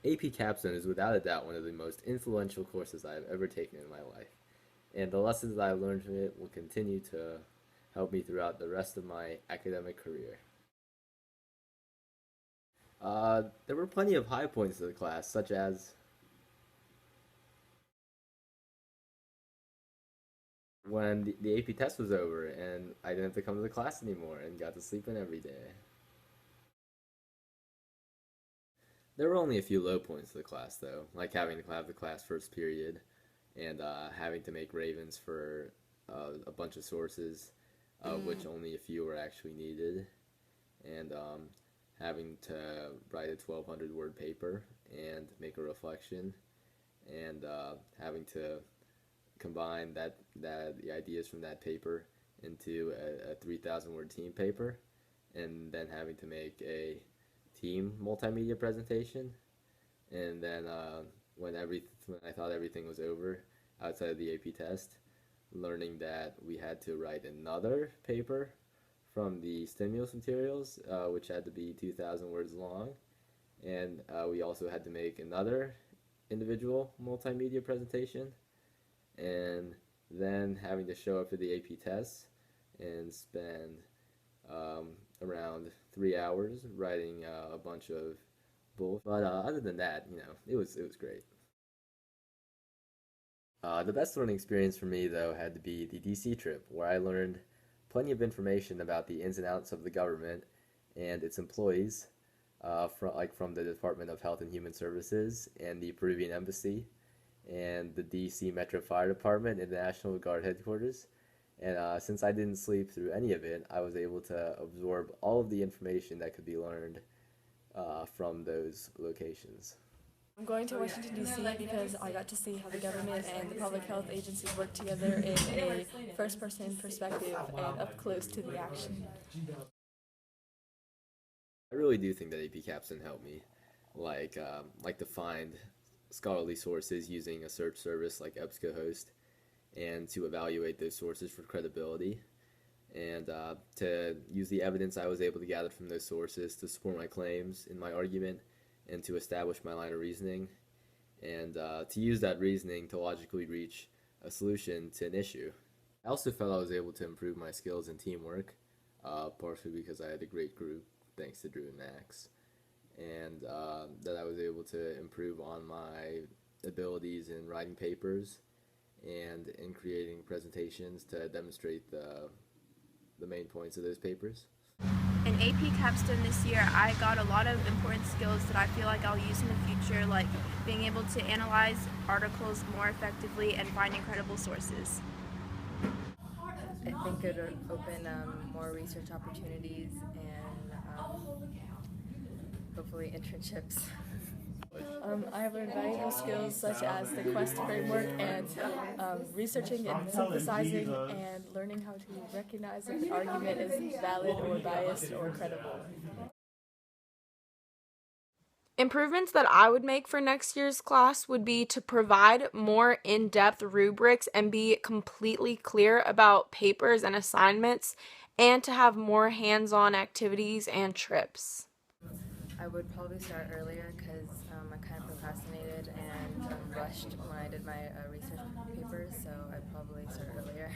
AP Capstone is without a doubt one of the most influential courses I have ever taken in my life, and the lessons that I learned from it will continue to help me throughout the rest of my academic career. There were plenty of high points of the class, such as when the AP test was over and I didn't have to come to the class anymore and got to sleep in every day. There were only a few low points of the class, though, like having to have the class first period and having to make ravens for a bunch of sources, which only a few were actually needed, and having to write a 1,200 word paper and make a reflection, and having to combine the ideas from that paper into a 3,000 word team paper, and then having to make a team multimedia presentation, and then when I thought everything was over outside of the AP test, learning that we had to write another paper from the stimulus materials, which had to be 2,000 words long, and we also had to make another individual multimedia presentation, and then having to show up for the AP tests and spend around 3 hours writing a bunch of bull. But other than that, it was great. The best learning experience for me, though, had to be the DC trip, where I learned plenty of information about the ins and outs of the government and its employees, from the Department of Health and Human Services and the Peruvian Embassy and the DC Metro Fire Department and the National Guard headquarters. And since I didn't sleep through any of it, I was able to absorb all of the information that could be learned from those locations. I'm going to Washington, D.C. because I got to see how the government and the public health agencies work together in a first-person perspective and up close to the action. I really do think that AP Capstone helped me, to find scholarly sources using a search service like EBSCOhost, and to evaluate those sources for credibility, and to use the evidence I was able to gather from those sources to support my claims in my argument and to establish my line of reasoning, and to use that reasoning to logically reach a solution to an issue. I also felt I was able to improve my skills in teamwork, partially because I had a great group, thanks to Drew and Max, and that I was able to improve on my abilities in writing papers and in creating presentations to demonstrate the main points of those papers. In AP Capstone this year, I got a lot of important skills that I feel like I'll use in the future, like being able to analyze articles more effectively and finding credible sources. I think it would open more research opportunities and hopefully internships. I have learned valuable skills such as the Quest framework and researching and synthesizing and learning how to recognize if an argument is valid or biased or credible. Improvements that I would make for next year's class would be to provide more in-depth rubrics and be completely clear about papers and assignments, and to have more hands-on activities and trips. I would probably start earlier because I kind of procrastinated and rushed when I did my research papers, so I'd probably start earlier.